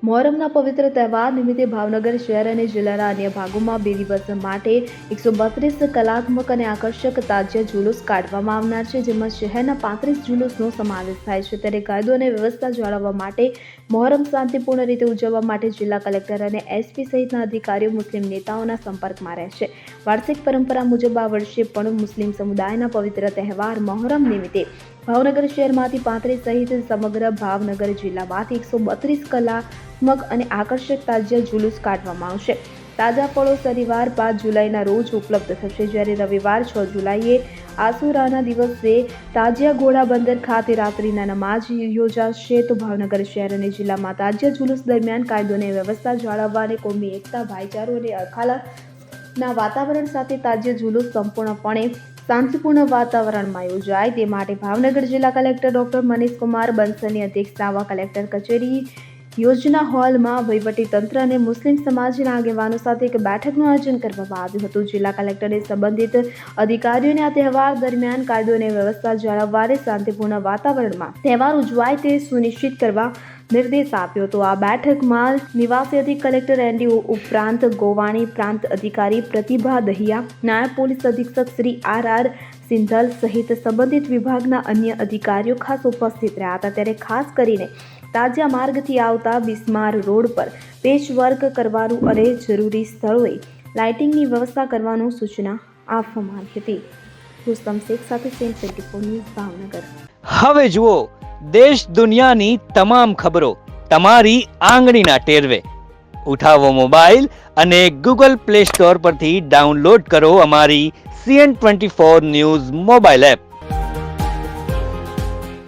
મોહરમના પવિત્ર તહેવાર નિમિત્તે ભાવનગર શહેર અને જિલ્લાના અન્ય ભાગોમાં 2 દિવસ માટે 132 કલાત્મક અને આકર્ષક તાજિયા જુલુસ કાઢવામાં આવનાર છે, જેમાં શહેરના 35 જુલુસનો સમાવેશ થાય છે। ત્યારે કાયદો અને વ્યવસ્થા જાળવવા માટે મોહરમ શાંતિપૂર્ણ રીતે ઉજવવા માટે જિલ્લા કલેક્ટર અને એસપી સહિતના અધિકારીઓ મુસ્લિમ નેતાઓના સંપર્કમાં રહેશે। વાર્ષિક પરંપરા મુજબ આ વર્ષે પણ મુસ્લિમ સમુદાયના પવિત્ર તહેવાર મોહરમ નિમિત્તે ભાવનગર શહેરમાંથી 35 સહિત સમગ્ર ભાવનગર જિલ્લામાંથી 132 કલાત્મક અને આકર્ષક તાજિયા જુલુસ કાઢવામાં આવશે। તાજા ફળો શનિવાર 5 જુલાઈના રોજ ઉપલબ્ધ થશે, જ્યારે રવિવાર 6 જુલાઈએ આસુરાના દિવસે તાજિયા ઘોડા બંદર ખાતે રાત્રિના નમાઝ યોજાશે। તો ભાવનગર શહેર અને જિલ્લામાં તાજિયા જુલુસ દરમિયાન કાયદો અને વ્યવસ્થા જાળવવા અને કોમી એકતા, ભાઈચારો અને અખાલાના વાતાવરણ સાથે તાજિયા જુલુસ સંપૂર્ણપણે શાંતિપૂર્ણ વાતાવરણમાં યોજાય તે માટે ભાવનગર જિલ્લા કલેક્ટર ડોક્ટર મનીષ કુમાર બંસલની અધ્યક્ષતામાં કલેક્ટર કચેરી યોજના હોલમાં વહીવટીતંત્ર અને મુસ્લિમ સમાજના આગેવાનો સાથે એક બેઠકનું આયોજન કરવામાં આવ્યું હતું। જિલ્લા કલેક્ટરે સંબંધિત અધિકારીઓને આ તહેવાર દરમિયાન કાયદો અને વ્યવસ્થા જાળવવા અને શાંતિપૂર્ણ વાતાવરણમાં તહેવાર ઉજવાય તે સુનિશ્ચિત કરવા નિર્દેશ આપ્યો હતો। આ બેઠકમાં નિવાસી અધિક કલેક્ટર એનડી ઉપરાંત ગોવાણી પ્રાંત અધિકારી પ્રતિભા દહિયા, નાયબ પોલીસ અધિક્ષક શ્રી આર સિંધલ સહિત સંબંધિત વિભાગના અન્ય અધિકારીઓ ખાસ ઉપસ્થિત રહ્યા હતા। ત્યારે ખાસ કરીને તાજિયા માર્ગથી આવતા બિસ્માર રોડ પર પેચવર્ક કરવાનું અને જરૂરી સ્થળોએ લાઇટિંગની વ્યવસ્થા કરવાનું સૂચના આપવામાં આવી હતી। રુસ્તમ શેખ સાથે સેન 24 ન્યૂઝ ભાવનગર। હવે જુઓ દેશ દુનિયાની તમામ ખબરો તમારી આંગળીના ટેરવે। ઉઠાવો મોબાઈલ અને ગૂગલ પ્લે સ્ટોર પરથી ડાઉનલોડ કરો અમારી CN24 ન્યૂઝ મોબાઈલ એપ।